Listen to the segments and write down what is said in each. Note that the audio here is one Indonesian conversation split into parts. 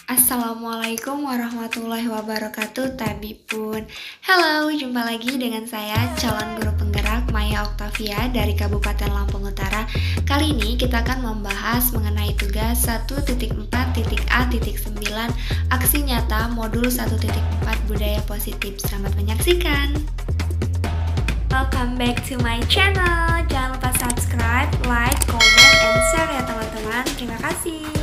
Assalamualaikum warahmatullahi wabarakatuh, Tabipun. Halo, jumpa lagi dengan saya, calon guru penggerak Maya Oktavia dari Kabupaten Lampung Utara. Kali ini kita akan membahas mengenai tugas 1.4.A.9 Aksi Nyata Modul 1.4 Budaya Positif. Selamat menyaksikan. Welcome back to my channel. Jangan lupa subscribe, like, comment, and share ya teman-teman. Terima kasih.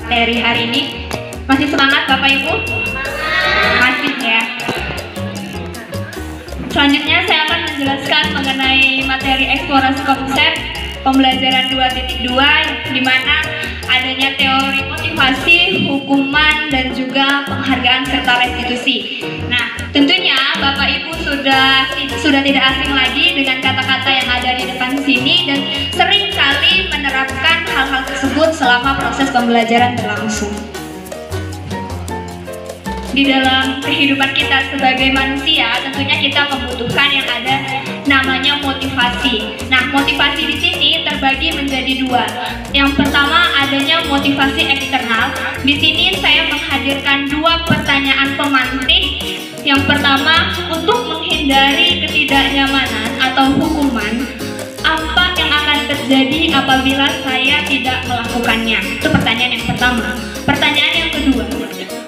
materi hari ini. Masih semangat Bapak Ibu? Masih ya. Selanjutnya saya akan menjelaskan mengenai materi eksplorasi konsep pembelajaran 2.2, di mana adanya teori motivasi, hukuman, dan juga penghargaan serta restitusi. Nah, tentunya Bapak Ibu sudah tidak asing lagi dengan kata-kata yang ada di depan sini dan sering kali menerapkan hal-hal tersebut selama proses pembelajaran berlangsung. Di dalam kehidupan kita sebagai manusia, tentunya kita membutuhkan yang ada namanya motivasi. Nah, motivasi di sini terbagi menjadi dua. Yang pertama adanya motivasi eksternal. Di sini saya menghadirkan dua pertanyaan pemantik. Yang pertama, untuk menghindari ketidaknyamanan atau hukuman, apa yang akan terjadi apabila saya tidak melakukannya? Itu pertanyaan yang pertama. Pertanyaan yang kedua,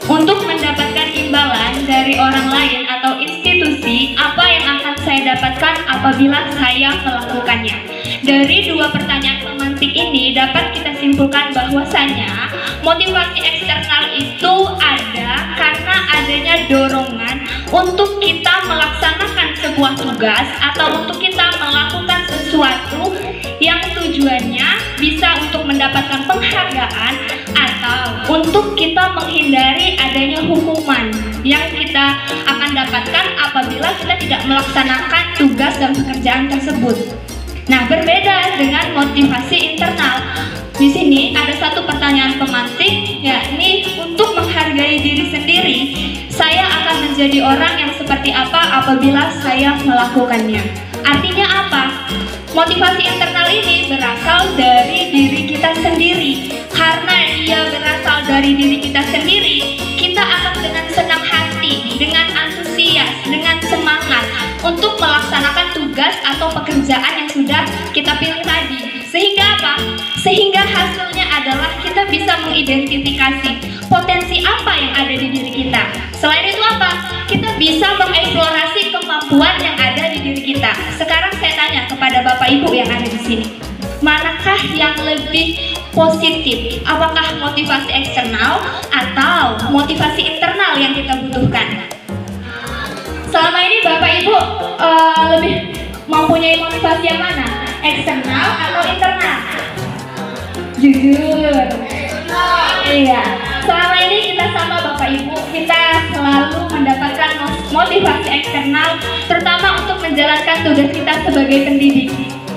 untuk mendapatkan imbalan dari orang lain atau institusi, apa yang akan saya dapatkan apabila saya melakukannya? Dari dua pertanyaan pemantik ini dapat kita simpulkan bahwasanya motivasi eksternal itu ada karena adanya dorongan untuk kita melaksanakan sebuah tugas atau untuk kita melakukan sesuatu yang tujuannya bisa untuk mendapatkan penghargaan atau untuk kita menghindari adanya hukuman yang kita akan dapatkan apabila kita tidak melaksanakan tugas dan pekerjaan tersebut. Nah, berbeda dengan motivasi internal. Di sini ada satu pertanyaan pemantik, yakni untuk menghargai diri sendiri, saya akan menjadi orang yang seperti apa apabila saya melakukannya. Artinya apa? Motivasi internal ini berasal dari diri kita sendiri. Karena ia berasal dari diri kita sendiri, kita akan dengan senang hati, dengan antusias, dengan semangat untuk melaksanakan tugas atau pekerjaan yang sudah kita pilih tadi. Sehingga apa? Sehingga hasilnya adalah kita bisa mengidentifikasi potensi apa yang ada di diri kita. Selain itu apa? Kita bisa mengeksplorasi kemampuan yang ada di diri kita. Sekarang saya tanya kepada Bapak Ibu yang ada di sini, manakah yang lebih positif? Apakah motivasi eksternal atau motivasi internal yang kita butuhkan? Selama ini Bapak Ibu lebih mempunyai motivasi yang mana? Eksternal atau internal? Jujur. Iya. Selama ini kita sama Bapak Ibu, kita selalu mendapatkan motivasi eksternal, terutama untuk menjalankan tugas kita sebagai pendidik.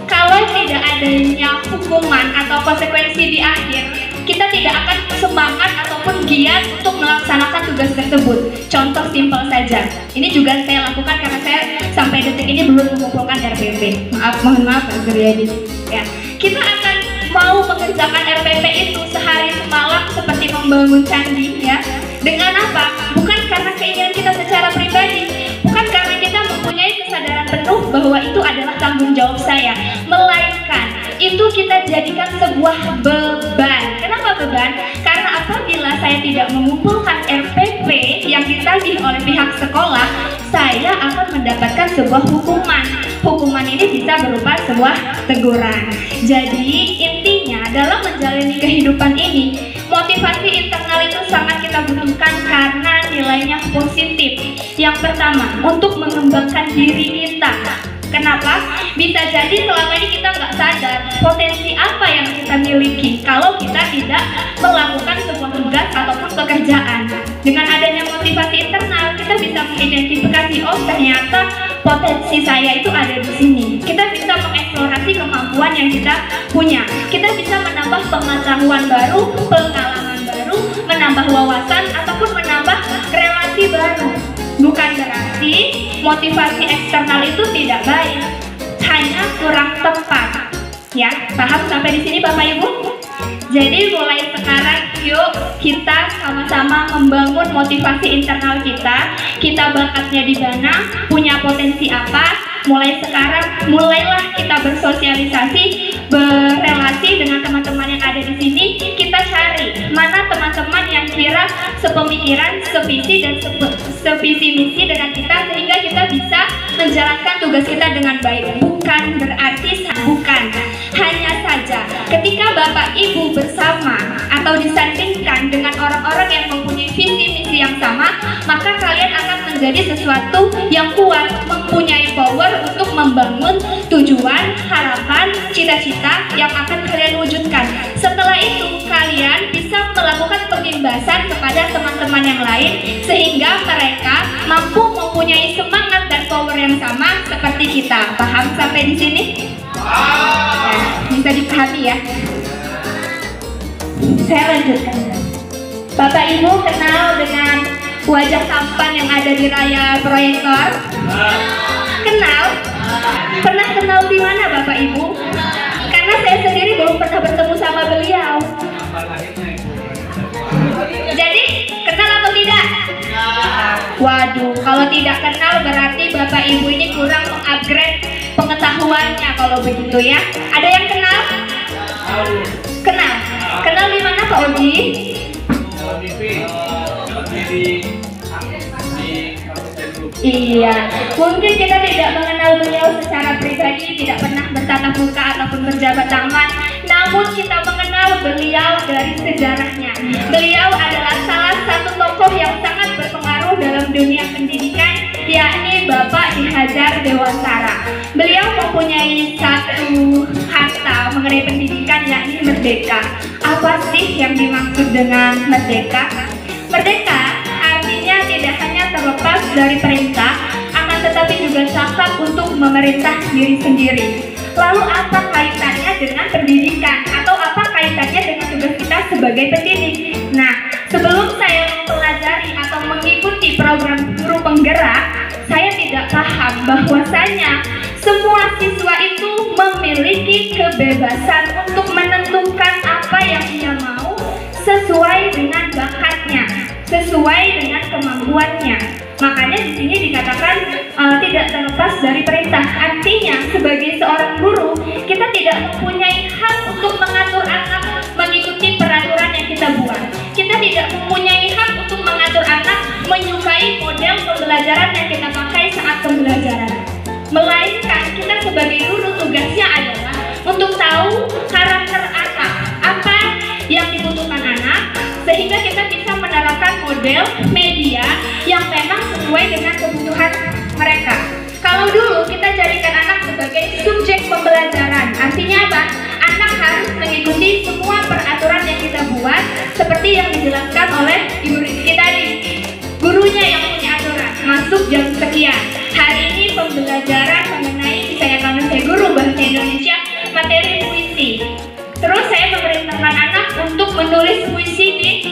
Kalau tidak adanya hukuman atau konsekuensi di akhir, kita tidak akan semangat ataupun giat untuk melaksanakan tugas tersebut. Contoh simpel saja, ini juga saya lakukan karena saya sampai detik ini belum mengumpulkan RPP. Mohon maaf Pak Suryadi. Ya, kita akan mau mengerjakan RPP itu sehari semalam seperti membangun candi, ya. Dengan apa? Bukan karena keinginan kita secara pribadi, bukan karena kita mempunyai kesadaran penuh bahwa itu adalah tanggung jawab saya, melainkan itu kita jadikan sebuah beban. Kenapa beban? Karena apabila saya tidak mengumpulkan RPP yang ditagih oleh pihak sekolah, saya akan mendapatkan sebuah hukuman. Hukuman ini bisa berupa sebuah teguran. Jadi intinya dalam menjalani kehidupan ini, motivasi internal itu sangat kita butuhkan karena nilainya positif. Yang pertama, untuk mengembangkan diri kita. Kenapa? Bisa jadi selama ini kita nggak sadar potensi apa yang kita miliki kalau kita tidak melakukan sebuah tugas ataupun pekerjaan. Dengan adanya motivasi internal, kita bisa mengidentifikasi, oh ternyata potensi saya itu ada di sini. Kita bisa mengeksplorasi kemampuan yang kita punya. Kita bisa menambah pengetahuan baru, pengalaman baru, menambah wawasan ataupun menambah relasi baru. Bukan berarti motivasi eksternal itu tidak baik, hanya kurang tepat. Ya, paham sampai di sini Bapak Ibu? Jadi mulai sekarang yuk kita sama-sama membangun motivasi internal kita. Kita bakatnya di mana, punya potensi apa. Mulai sekarang mulailah kita bersosialisasi, berelasi dengan teman-teman yang ada di sini. Kita cari mana teman-teman yang kira sepemikiran, sevisi dan sevisi misi dengan kita, sehingga kita bisa menjalankan tugas kita dengan baik. Bukan berarti hanya saja ketika Bapak Ibu bersama atau disandingkan dengan orang-orang yang mempunyai visi misi yang sama, maka kalian akan menjadi sesuatu yang kuat, mempunyai power untuk membangun tujuan, harapan, cita-cita yang akan kalian wujudkan. Setelah itu, kalian bisa melakukan pengimbasan kepada teman-teman yang lain sehingga mereka mampu mempunyai semangat dan power yang sama seperti kita. Paham sampai di sini? Nah, bisa dipahami ya. Saya lanjutkan. Bapak Ibu kenal dengan wajah tampan yang ada di layar proyektor? Kenal? Pernah kenal di mana Bapak Ibu? Karena saya sendiri belum pernah bertemu sama beliau. Jadi kenal atau tidak? Waduh, kalau tidak kenal berarti Bapak Ibu ini kurang mengupgrade pengetahuannya kalau begitu ya. Ada yang kenal? Kenal? Kenal di mana Pak Oji? Iya, mungkin kita tidak mengenal beliau secara pribadi, tidak pernah bertatap muka ataupun berjabat tangan, namun kita mengenal beliau dari sejarahnya. Beliau adalah salah satu tokoh yang sangat berpengaruh dalam dunia pendidikan, yakni Bapak Ki Hajar Dewantara. Beliau mempunyai satu kata mengenai pendidikan, yakni merdeka. Apa sih yang dimaksud dengan merdeka? Merdeka artinya tidak hanya terlepas dari perintah, akan tetapi juga cakap untuk memerintah diri sendiri. Lalu apa kaitannya dengan pendidikan? Atau apa kaitannya dengan tugas kita sebagai pendidik? Nah, sebelum saya mempelajari atau mengikuti program guru penggerak, saya tidak paham bahwasanya semua siswa itu memiliki kebebasan untuk menentukan apa yang ia mau sesuai dengan bakatnya, sesuai dengan kemampuannya. Makanya di sini dikatakan tidak terlepas dari perintah. Artinya sebagai seorang guru kita tidak mempunyai hak untuk mengatur anak mengikuti peraturan yang kita buat. Kita tidak mempunyai hak untuk mengatur anak menyukai model pembelajaran yang kita pakai saat pembelajaran. Melainkan kita sebagai guru tugasnya adalah untuk tahu karakter anak, apa yang dibutuhkan anak, sehingga kita bisa menerapkan model media yang memang sesuai dengan kebutuhan mereka. Kalau dulu kita jadikan anak sebagai subjek pembelajaran, artinya apa? Anak harus mengikuti semua peraturan yang kita buat, seperti yang dijelaskan oleh Ibu Rizky tadi. Gurunya yang punya aturan, masuk jam sekian. Hari ini pembelajaran mengenai, misalnya karena saya guru bahasa Indonesia, materi puisi. Terus saya memerintahkan anak untuk menulis puisi,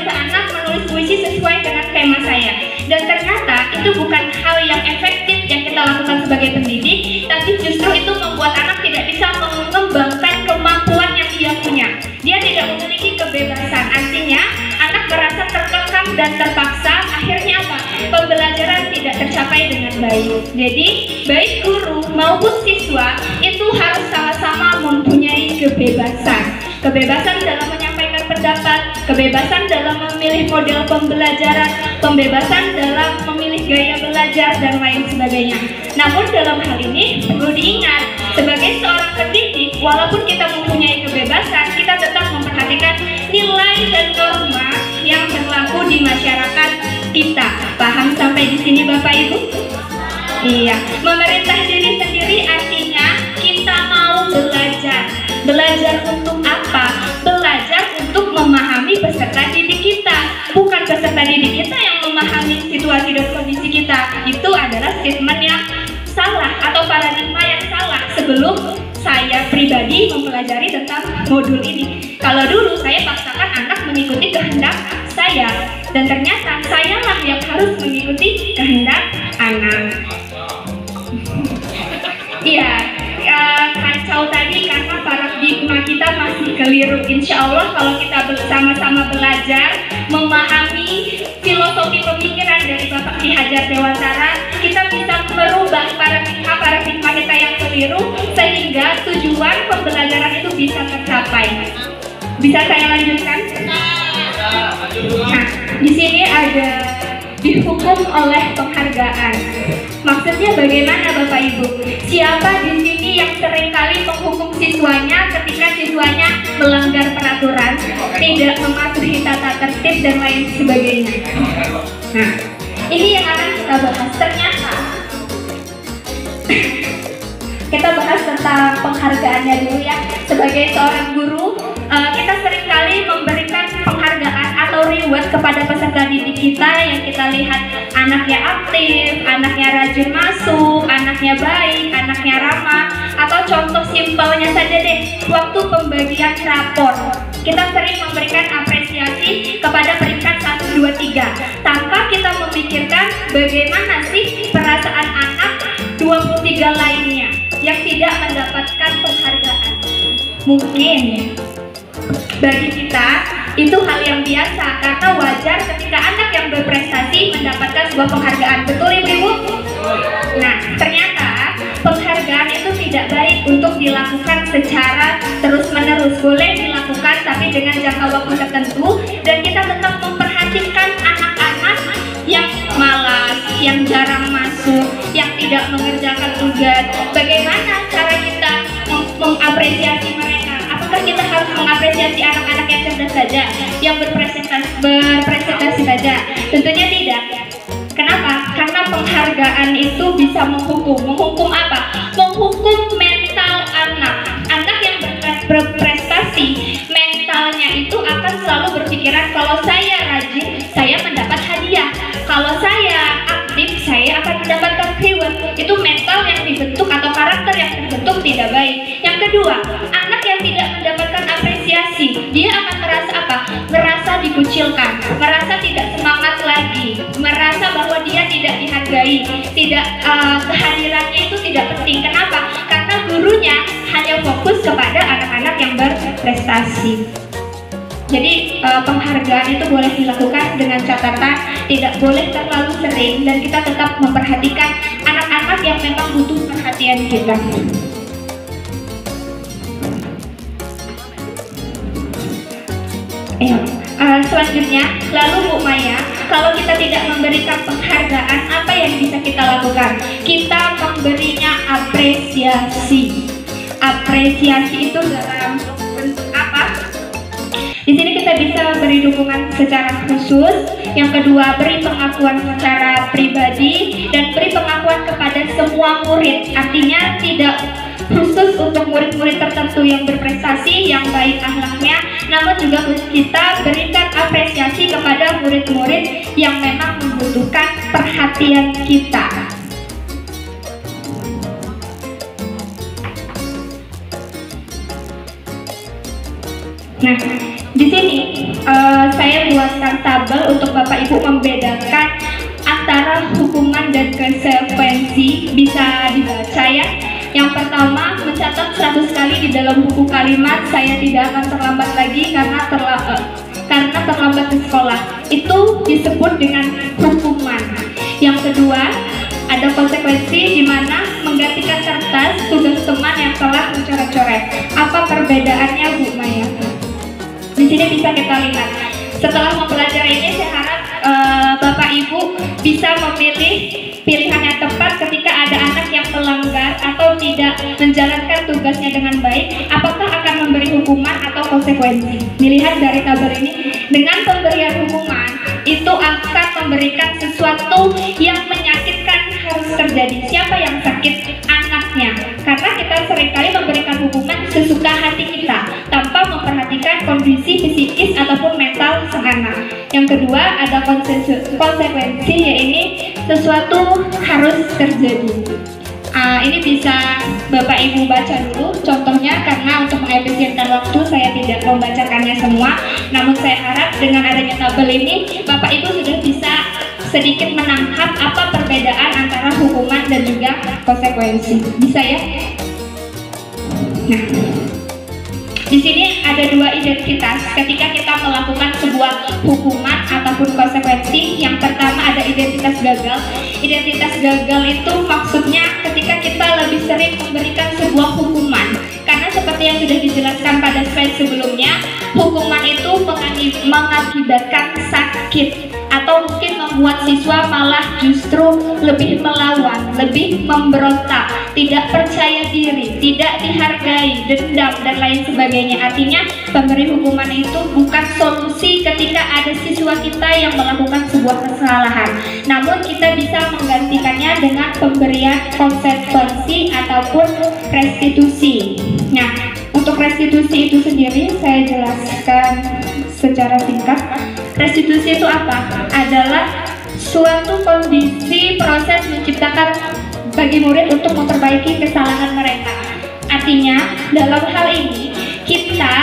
anak menulis puisi sesuai dengan tema saya. Dan ternyata itu bukan hal yang efektif yang kita lakukan sebagai pendidik, tapi justru itu membuat anak tidak bisa mengembangkan kemampuan yang dia punya. Dia tidak memiliki kebebasan, artinya anak merasa terkekang dan terpaksa, akhirnya apa? Pembelajaran tidak tercapai dengan baik. Jadi, baik guru maupun siswa itu harus sama-sama mempunyai kebebasan. Kebebasan dalam menyampaikan pendapat, kebebasan dalam memilih model pembelajaran, pembebasan dalam memilih gaya belajar, dan lain sebagainya. Namun dalam hal ini perlu diingat, sebagai seorang pendidik, walaupun kita mempunyai kebebasan, kita tetap memperhatikan nilai dan norma yang berlaku di masyarakat kita. Paham sampai di sini Bapak Ibu? Iya, memerintah diri sendiri artinya kita mau belajar. Belajar untuk apa? Belajar untuk memahami peserta didik kita. Bukan peserta didik kita yang memahami situasi dan kondisi kita. Itu adalah statement yang salah atau paradigma yang salah sebelum saya pribadi mempelajari tentang modul ini. Kalau dulu saya paksakan anak mengikuti kehendak saya, dan ternyata sayalah yang harus mengikuti kehendak anak. Iya, kacau tadi karena paradigma kita masih keliru. Insya Allah kalau kita bersama-sama belajar, memahami filosofi pemikiran dari Bapak Ki Hajar Dewantara, kita bisa merubah paradigma kita yang keliru sehingga tujuan pembelajaran itu bisa tercapai. Bisa saya lanjutkan? Nah, di sini ada dihukum oleh penghargaan. Maksudnya bagaimana Bapak Ibu? Siapa di sini yang seringkali menghukum siswanya ketika siswanya melanggar peraturan, tidak mematuhi tata tertib dan lain sebagainya? Nah, ini yang akan kita bahas. Ternyata kita bahas tentang penghargaannya dulu ya. Sebagai seorang guru, kita seringkali memberikan penghargaan atau reward kepada peserta didik kita yang kita lihat anaknya aktif, anaknya rajin masuk, anaknya baik, anaknya ramah. Atau contoh simpelnya saja deh, waktu pembagian rapor kita sering memberikan apresiasi kepada peringkat 1, 2, 3 tanpa kita memikirkan bagaimana sih perasaan anak 23 lainnya yang tidak mendapatkan penghargaan. Mungkin bagi kita itu hal yang biasa karena wajar ketika anak yang berprestasi mendapatkan sebuah penghargaan. Betul Ibu? Nah, ternyata penghargaan itu tidak baik untuk dilakukan secara terus-menerus. Boleh dilakukan tapi dengan jangka waktu tertentu, dan kita tetap memperhatikan anak-anak yang malas, yang jarang masuk, yang tidak mengerjakan tugas. Bagaimana cara kita mengapresiasi mereka? Apakah kita harus mengapresiasi anak-anak yang cerdas saja, yang berprestasi saja? Tentunya tidak. Kenapa? Karena penghargaan itu bisa menghukum. Menghukum apa? Menghukum mental anak. Anak yang berprestasi, mentalnya itu akan selalu berpikiran, kalau saya rajin, saya mendapat hadiah. Kalau saya aktif, saya akan mendapatkan reward. Itu mental yang dibentuk atau karakter yang terbentuk tidak baik. Yang kedua, anak yang tidak mendapatkan apresiasi, dia akan merasa apa? Merasa dikucilkan, merasa tidak semangat lagi, merasa bahwa dia tidak dihargai, kehadirannya itu tidak penting. Kenapa? Karena gurunya hanya fokus kepada anak-anak yang berprestasi. Jadi penghargaan itu boleh dilakukan dengan catatan tidak boleh terlalu sering, dan kita tetap memperhatikan anak-anak yang memang butuh perhatian kita. Selanjutnya, lalu Bu Maya, kalau kita tidak memberikan penghargaan, apa yang bisa kita lakukan? Kita memberinya apresiasi. Apresiasi itu dalam bentuk apa? Di sini kita bisa beri dukungan secara khusus. Yang kedua, beri pengakuan secara pribadi, dan beri pengakuan kepada semua murid. Artinya tidak khusus untuk murid-murid tertentu yang berprestasi, yang baik akhlaknya, namun juga kita berikan apresiasi kepada murid-murid yang memang membutuhkan perhatian kita. Nah, di sini saya buatkan tabel untuk Bapak Ibu membedakan antara hukuman dan konsekuensi. Bisa dibaca ya. Yang pertama, mencatat 100 kali di dalam buku kalimat "saya tidak akan terlambat lagi karena terlambat ke sekolah". Itu disebut dengan hukuman. Yang kedua, ada konsekuensi, di mana menggantikan kertas tugas teman yang telah mencoret-coret. Apa perbedaannya Bu Maya? Di sini bisa kita lihat. Setelah mempelajari ini, saya harap Bapak Ibu bisa memilih pilihan yang tepat ketika ada anak yang melanggar atau tidak menjalankan tugasnya dengan baik. Apakah akan memberi hukuman atau konsekuensi? Dilihat dari tabel ini, dengan pemberian hukuman itu akan memberikan sesuatu yang menyakitkan harus terjadi. Siapa yang sakit? Anaknya. Karena kita seringkali memberikan hukuman sesuka hati kita tanpa memperhatikan kondisi psikis ataupun mental sang anak. Yang kedua, ada konsekuensi, yaitu sesuatu harus terjadi. Ini bisa Bapak Ibu baca dulu contohnya, karena untuk mengefisienkan waktu saya tidak membacakannya semua. Namun saya harap dengan adanya tabel ini Bapak Ibu sudah bisa sedikit menangkap apa perbedaan antara hukuman dan juga konsekuensi. Bisa ya? Nah, di sini ada dua identitas ketika kita melakukan sebuah hukuman ataupun konsekuensi. Yang pertama ada identitas gagal. Identitas gagal itu maksudnya ketika kita lebih sering memberikan sebuah hukuman. Karena seperti yang sudah dijelaskan pada slide sebelumnya, hukuman itu mengakibatkan sakit atau mungkin membuat siswa malah justru lebih melawan, lebih memberontak, tidak percaya diri, tidak dihargai, dendam dan lain sebagainya. Artinya memberi hukuman itu bukan solusi ketika ada siswa kita yang melakukan sebuah kesalahan, namun kita bisa menggantikannya dengan pemberian konsekuensi ataupun restitusi. Nah, untuk restitusi itu sendiri saya jelaskan secara singkat. Restitusi itu apa? Adalah suatu kondisi proses menciptakan bagi murid untuk memperbaiki kesalahan mereka. Artinya, dalam hal ini kita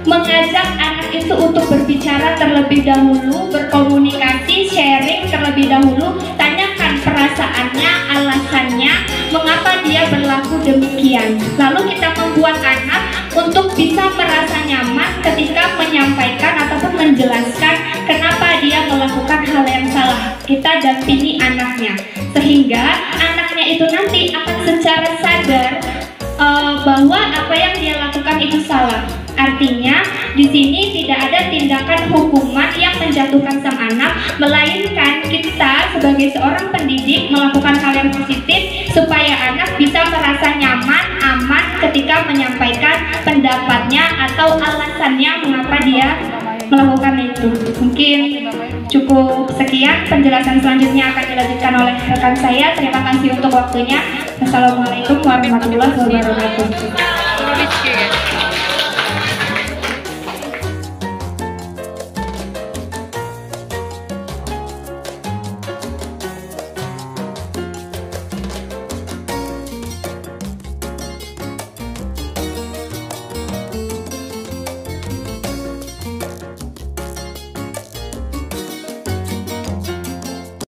mengajak anak itu untuk berbicara terlebih dahulu, berkomunikasi, sharing terlebih dahulu, tanyakan perasaannya, alasannya, mengapa dia berlaku demikian. Lalu kita membuat anak untuk bisa merasa nyaman ketika menyampaikan ataupun menjelaskan kenapa dia melakukan hal yang salah. Kita dampingi anaknya, sehingga anaknya itu nanti akan secara sadar bahwa apa yang dia lakukan itu salah. Artinya di sini tidak ada tindakan hukuman yang menjatuhkan sang anak, melainkan kita sebagai seorang pendidik melakukan hal yang positif supaya anak bisa merasa nyaman, aman ketika menyampaikan pendapatnya atau alasannya mengapa dia melakukan itu. Mungkin cukup sekian, penjelasan selanjutnya akan dilanjutkan oleh rekan saya. Terima kasih untuk waktunya. Assalamualaikum warahmatullahi wabarakatuh.